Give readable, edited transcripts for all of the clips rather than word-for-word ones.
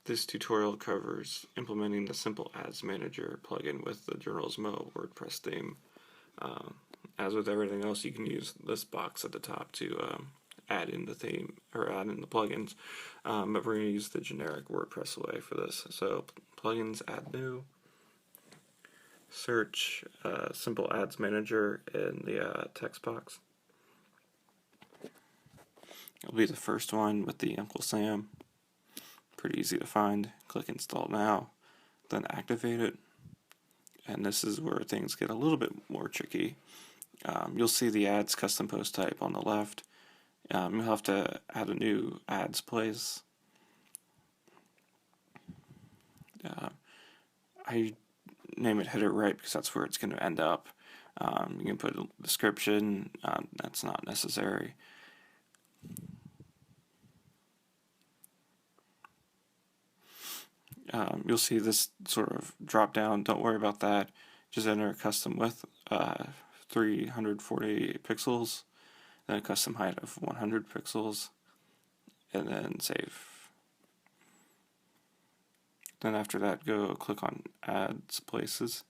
This tutorial covers implementing the Simple Ads Manager plugin with the Giornalismo WordPress theme. As with everything else, you can use this box at the top to add in the theme or add in the plugins, but we're going to use the generic WordPress way for this. So plugins, add new, search Simple Ads Manager in the text box. It'll be the first one with the Uncle Sam. Pretty easy to find. Click install now, then activate it, and this is where things get a little bit more tricky. You'll see the ads custom post type on the left. You'll have to add a new ads place. I name it header right because that's where it's going to end up. You can put a description, that's not necessary. You'll see this sort of drop down. Don't worry about that. Just enter a custom width, 348 pixels, then a custom height of 100 pixels, and then save. Then after that, go click on Ads Places.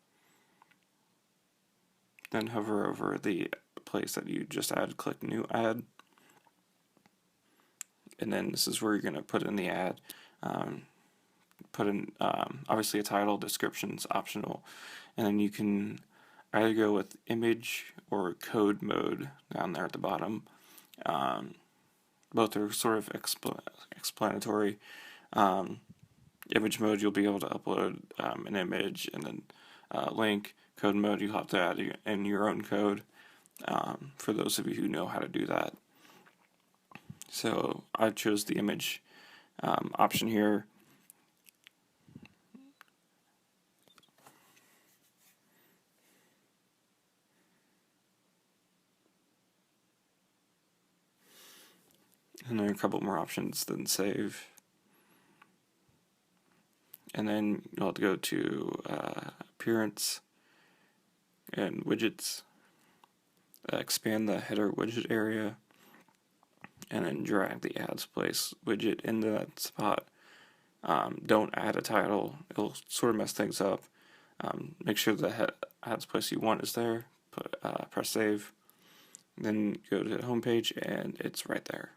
Then hover over the place that you just added, click New Ad. And then this is where you're going to put in the ad. Put in, obviously, a title, description's optional. And then you can either go with image or code mode down there at the bottom. Both are sort of explanatory. Image mode, you'll be able to upload an image and then link. Code mode, you'll have to add in your own code, for those of you who know how to do that. So I chose the image option here. And there are a couple more options, then save. And then you'll have to go to Appearance and Widgets. Expand the header widget area, and then drag the ads place widget into that spot. Don't add a title, it'll sort of mess things up. Make sure the ads place you want is there. Press save. Then go to the home page, and it's right there.